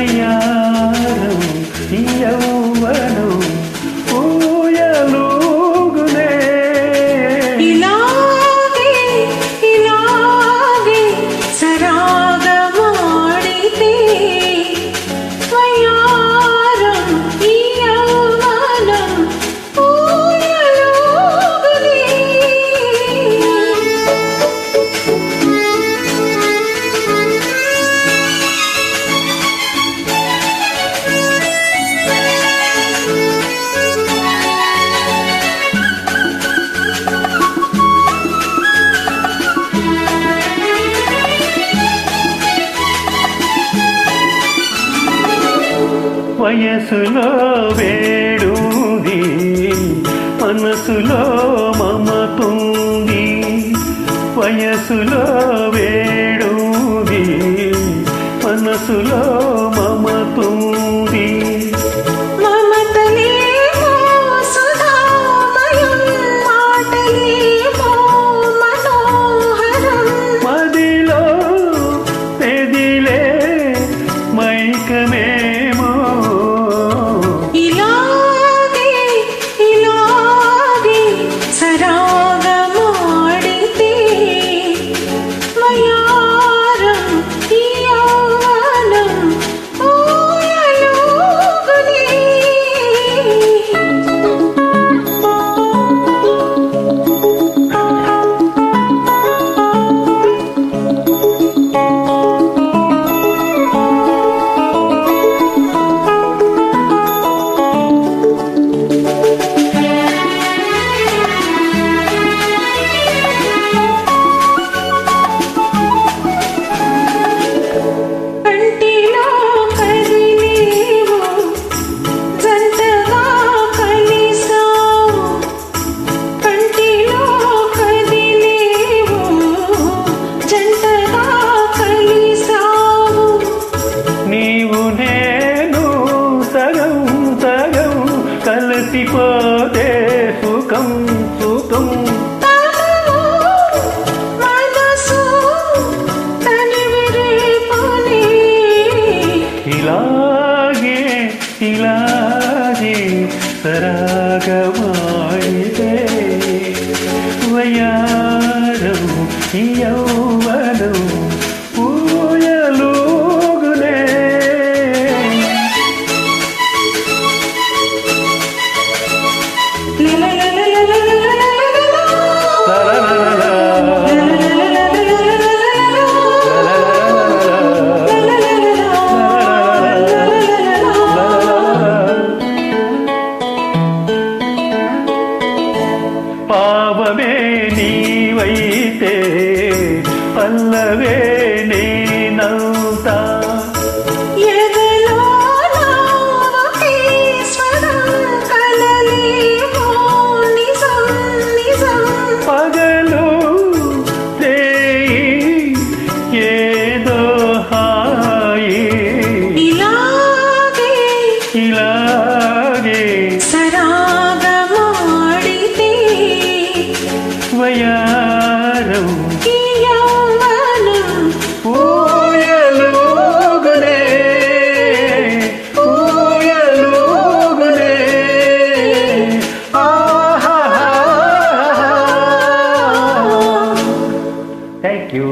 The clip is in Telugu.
వయ్యారం ఈ యౌవనం ఊయలూగునే. ఇలాగే ఇలాగే సరాగమాడితే వయ్యారం ఈ యౌవనం ఊయలూగునే. వయసులో వేడుంది మనసులో మమతుంది. వయసులో వేడుంది మనసులో మమతుంది. మమతలేమో సుధామయం మాటలేమో మనోహరం. మదిలో పెదిలే మైకమేమో. ఇలాగే ఇలాగే సరాగమాడితే వయ్యారం ఈ యౌవనం ఊయలూగునే. కంటిలో కదిలేవు జంటగా కలిసావు. కంటిలో కదిలేవు జంటగా కలిసావు. నీవు నేను సగం సగం కలిసిపోతే సుఖం సుఖం. తనువు మనసు తనివిరేపునే. ఇలాగే ఇలాగే సరాగమాడితే వయ్యారం ఈ యౌవనం ఊయలూగునే. పావమే నీవైతే పల్లవే నేనౌతా. ఎదలో నాకేశ్వరం కలలేమో నిజం నిజం. పగలు రేయి ఏదో హాయి. ఇలాగే ఇలాగే సరాగమాడితే వయ్యారం ఈ యౌవనం ఊయలూగునే ఊయలూగునే. ఆహా. Thank you.